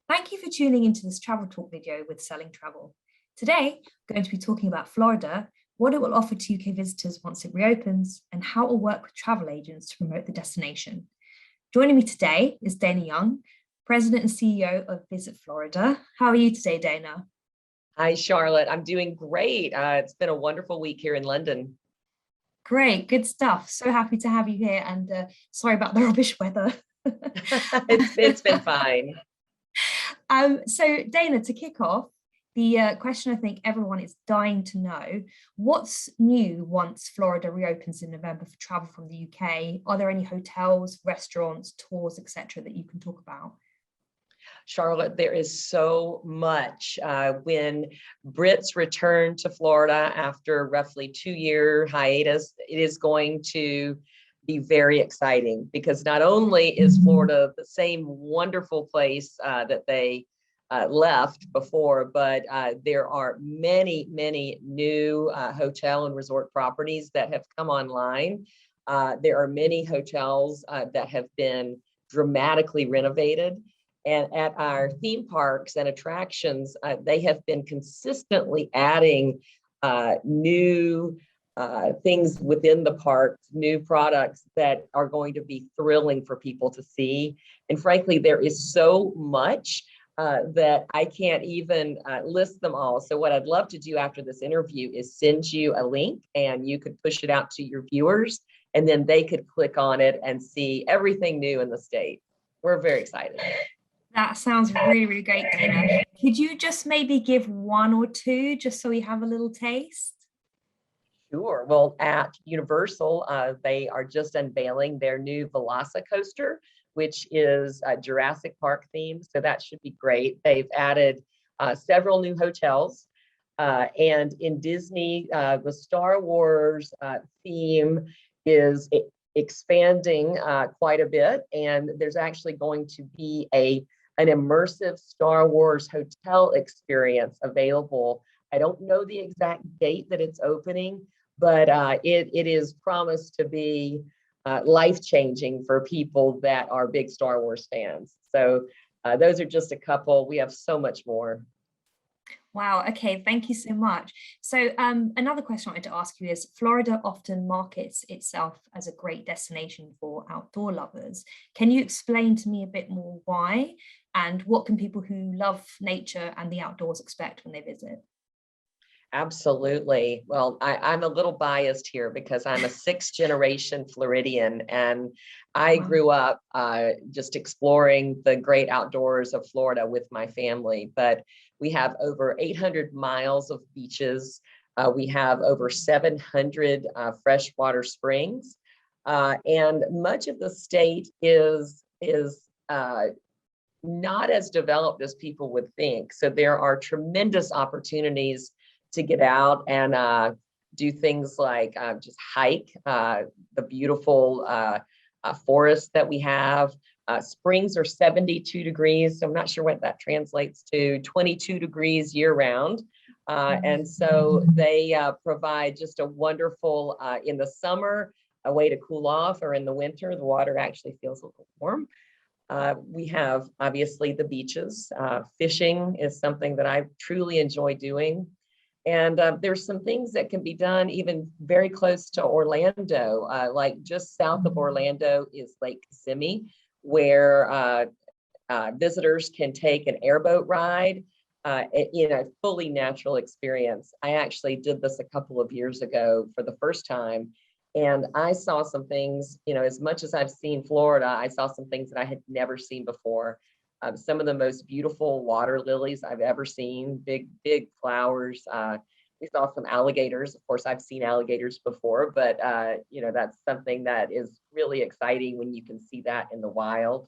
Thank you for tuning into this travel talk video with Selling Travel. Today, we're going to be talking about Florida, what it will offer to UK visitors once it reopens, and how it will work with travel agents to promote the destination. Joining me today is Dana Young, President and CEO of Visit Florida. How are you today, Dana? Hi, Charlotte. I'm doing great. It's been a wonderful week here in London. Great, good stuff. So happy to have you here, and sorry about the rubbish weather. It's been fine. So Dana, to kick off, the question I think everyone is dying to know, what's new once Florida reopens in November for travel from the UK? Are there any hotels, restaurants, tours, etc. that you can talk about? Charlotte, there is so much. When Brits return to Florida after roughly 2-year hiatus, it is going to be very exciting because not only is Florida the same wonderful place that they left before, but there are many, many new hotel and resort properties that have come online. There are many hotels that have been dramatically renovated. And at our theme parks and attractions, they have been consistently adding new things within the parks, new products that are going to be thrilling for people to see. And frankly, there is so much that I can't even list them all. So what I'd love to do after this interview is send you a link and you could push it out to your viewers and then they could click on it and see everything new in the state. We're very excited. That sounds really, really great, Dana. Could you just maybe give one or two just so we have a little taste? Sure. Well, at Universal, they are just unveiling their new Velocicoaster, which is Jurassic Park themed. So that should be great. They've added several new hotels. And in Disney, the Star Wars theme is expanding quite a bit. And there's actually going to be an immersive Star Wars hotel experience available. I don't know the exact date that it's opening, but it is promised to be life-changing for people that are big Star Wars fans. So those are just a couple. We have so much more. Wow, okay, thank you so much. So another question I wanted to ask you is, Florida often markets itself as a great destination for outdoor lovers. Can you explain to me a bit more why, and what can people who love nature and the outdoors expect when they visit? Absolutely. Well, I'm a little biased here because I'm a 6th-generation Floridian, and I grew up just exploring the great outdoors of Florida with my family. But we have over 800 miles of beaches. We have over 700 freshwater springs, and much of the state is not as developed as people would think. So there are tremendous opportunities to get out and do things like just hike the beautiful forests that we have. Springs are 72 degrees, so I'm not sure what that translates to, 22 degrees year round. And so they provide just a wonderful, in the summer, a way to cool off, or in the winter, the water actually feels a little warm. We have obviously the beaches. Fishing is something that I truly enjoy doing. And there's some things that can be done even very close to Orlando, like just south of Orlando is Lake Kissimmee, where visitors can take an airboat ride in a fully natural experience. I actually did this a couple of years ago for the first time, and I saw some things, as much as I've seen Florida, I saw some things that I had never seen before. Some of the most beautiful water lilies I've ever seen, big, big flowers. We saw some alligators. Of course, I've seen alligators before, but that's something that is really exciting when you can see that in the wild.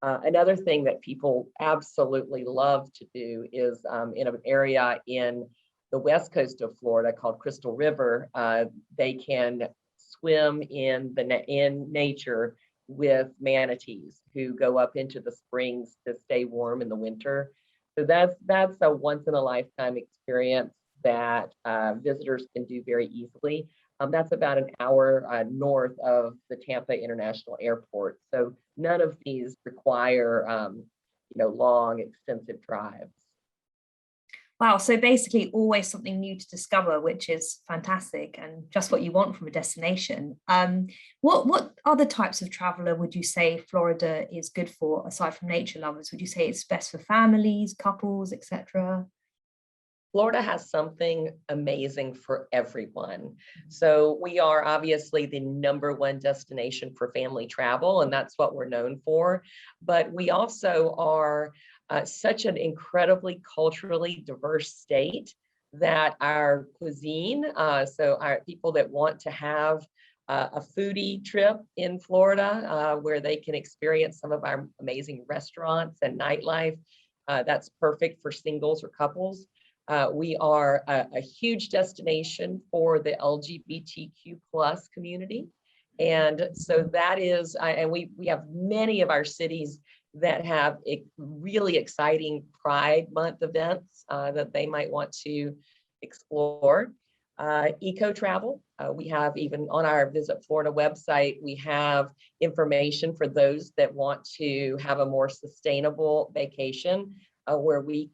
Another thing that people absolutely love to do is in an area in the west coast of Florida called Crystal River, they can swim in nature with manatees who go up into the springs to stay warm in the winter. So that's a once in a lifetime experience that visitors can do very easily. That's about an hour north of the Tampa International Airport. So none of these require long, extensive drives. Wow, so basically always something new to discover, which is fantastic and just what you want from a destination. What other types of traveler would you say Florida is good for aside from nature lovers? Would you say it's best for families, couples, etc.? Florida has something amazing for everyone. So we are obviously the #1 destination for family travel, and that's what we're known for. But we also are such an incredibly culturally diverse state that our cuisine, so our people that want to have a foodie trip in Florida, where they can experience some of our amazing restaurants and nightlife, that's perfect for singles or couples. We are a huge destination for the LGBTQ plus community. And so that is, and we have many of our cities that have really exciting Pride Month events that they might want to explore. Eco travel, we have even on our Visit Florida website, we have information for those that want to have a more sustainable vacation. Where we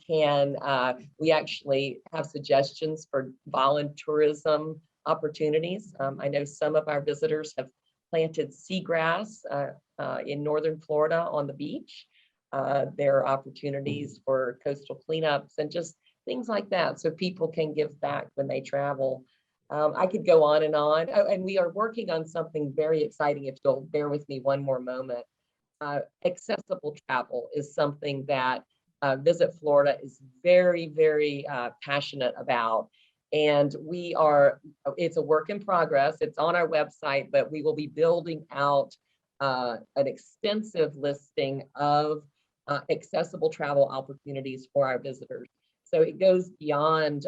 actually have suggestions for voluntourism opportunities. I know some of our visitors have planted seagrass in northern Florida on the beach. There are opportunities for coastal cleanups and just things like that, so people can give back when they travel. I could go on and on. Oh, and we are working on something very exciting, if you'll bear with me one more moment. Accessible travel is something that Visit Florida is very, very passionate about. And it's a work in progress. It's on our website, but we will be building out an extensive listing of accessible travel opportunities for our visitors. So it goes beyond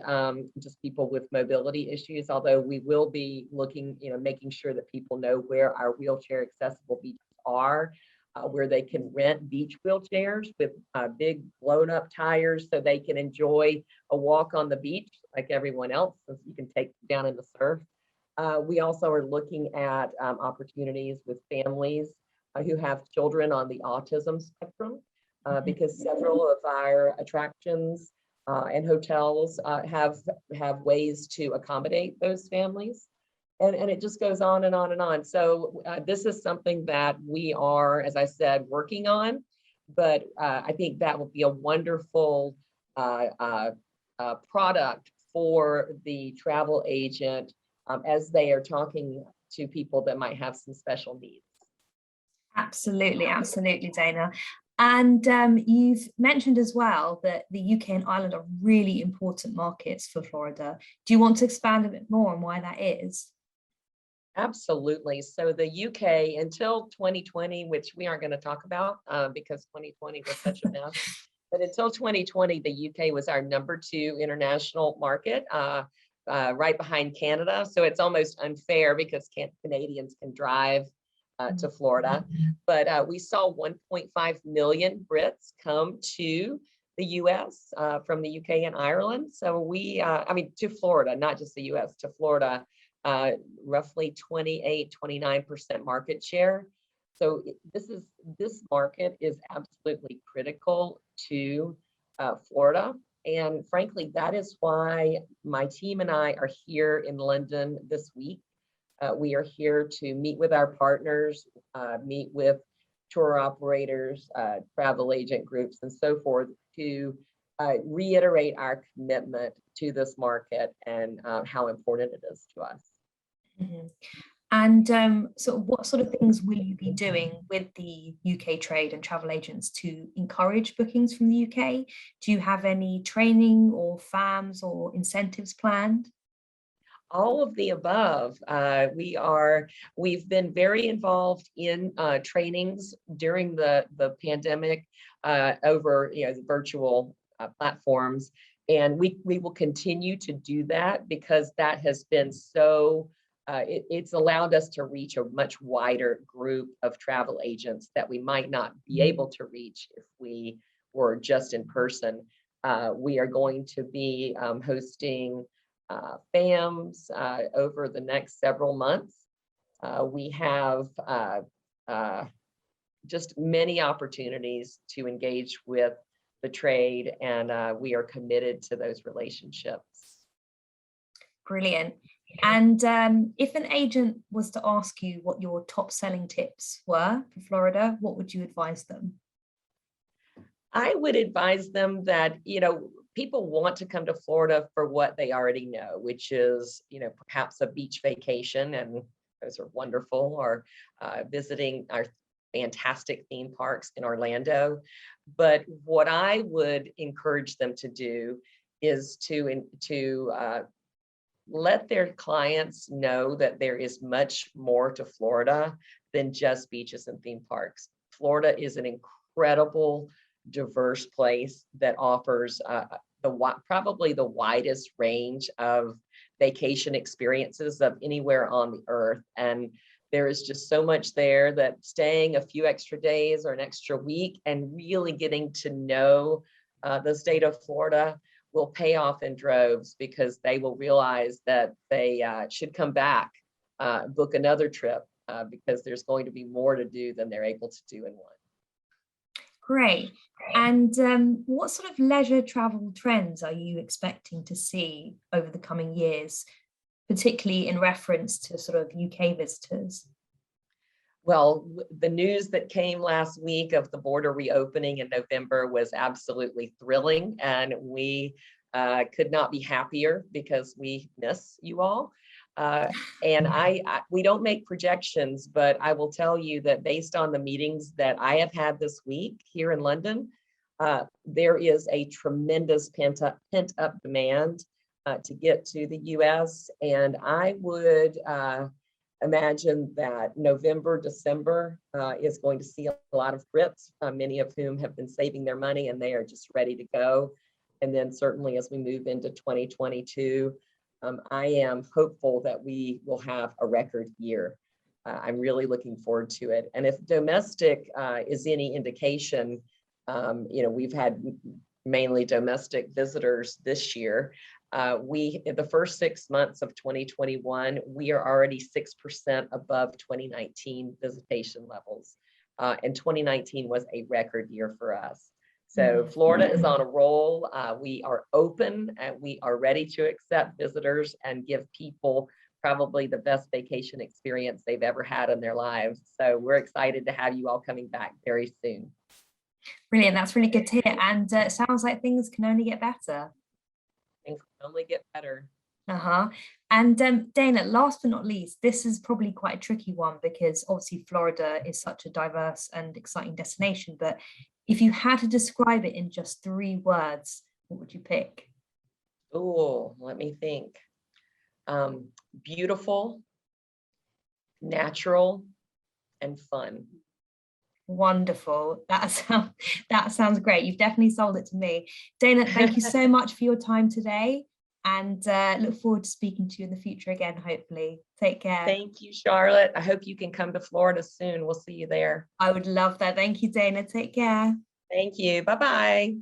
just people with mobility issues, although we will be looking, making sure that people know where our wheelchair accessible beaches are. Where they can rent beach wheelchairs with big blown up tires so they can enjoy a walk on the beach like everyone else, so you can take them down in the surf. We also are looking at opportunities with families who have children on the autism spectrum, because several of our attractions and hotels have ways to accommodate those families. And it just goes on and on and on. So this is something that we are, as I said, working on, but I think that will be a wonderful product for the travel agent as they are talking to people that might have some special needs. Absolutely, absolutely, Dana. And you've mentioned as well that the UK and Ireland are really important markets for Florida. Do you want to expand a bit more on why that is? Absolutely. So the UK until 2020, which we aren't going to talk about because 2020 was such a mess, but until 2020, the UK was our #2 international market, right behind Canada. So it's almost unfair because Canadians can drive to Florida. But we saw 1.5 million Brits come to the US from the UK and Ireland. So to Florida, not just the US, to Florida. Roughly 28-29% market share. So this market is absolutely critical to Florida. And frankly, that is why my team and I are here in London this week. We are here to meet with our partners, meet with tour operators, travel agent groups, and so forth to reiterate our commitment to this market and how important it is to us. Mm-hmm. And what sort of things will you be doing with the UK trade and travel agents to encourage bookings from the UK? Do you have any training or FAMs or incentives planned? All of the above. We've been very involved in trainings during the pandemic over the virtual platforms, and we will continue to do that because that has been so. It's allowed us to reach a much wider group of travel agents that we might not be able to reach if we were just in person. We are going to be hosting FAMs over the next several months. We have just many opportunities to engage with the trade, and we are committed to those relationships. Brilliant. And if an agent was to ask you what your top selling tips were for Florida, what would you advise them? I would advise them that, people want to come to Florida for what they already know, which is, perhaps a beach vacation, and those are wonderful, or visiting our fantastic theme parks in Orlando. But what I would encourage them to do is to let their clients know that there is much more to Florida than just beaches and theme parks. Florida is an incredible, diverse place that offers probably the widest range of vacation experiences of anywhere on the earth. And there is just so much there that staying a few extra days or an extra week and really getting to know the state of Florida will pay off in droves, because they will realize that they should come back, book another trip, because there's going to be more to do than they're able to do in one. Great. And what sort of leisure travel trends are you expecting to see over the coming years, particularly in reference to sort of UK visitors? Well, the news that came last week of the border reopening in November was absolutely thrilling, and we could not be happier, because we miss you all. And we don't make projections, but I will tell you that based on the meetings that I have had this week here in London, there is a tremendous pent up demand to get to the US. And I would imagine that November, December is going to see a lot of Brits, many of whom have been saving their money and they are just ready to go. And then certainly as we move into 2022, I am hopeful that we will have a record year. I'm really looking forward to it. And if domestic is any indication, we've had mainly domestic visitors this year. In the first 6 months of 2021, we are already 6% above 2019 visitation levels. And 2019 was a record year for us. So Florida is on a roll. We are open and we are ready to accept visitors and give people probably the best vacation experience they've ever had in their lives. So we're excited to have you all coming back very soon. Brilliant. That's really good to hear. And it sounds like things can only get better. Things can only get better. And Dana, last but not least, this is probably quite a tricky one, because obviously Florida is such a diverse and exciting destination. But if you had to describe it in just 3 words, what would you pick? Oh, let me think. Beautiful, natural, and fun. Wonderful. That sounds great. You've definitely sold it to me. Dana, thank you so much for your time today, and look forward to speaking to you in the future again, hopefully. Take care. Thank you, Charlotte. I hope you can come to Florida soon. We'll see you there. I would love that. Thank you, Dana. Take care. Thank you. Bye-bye.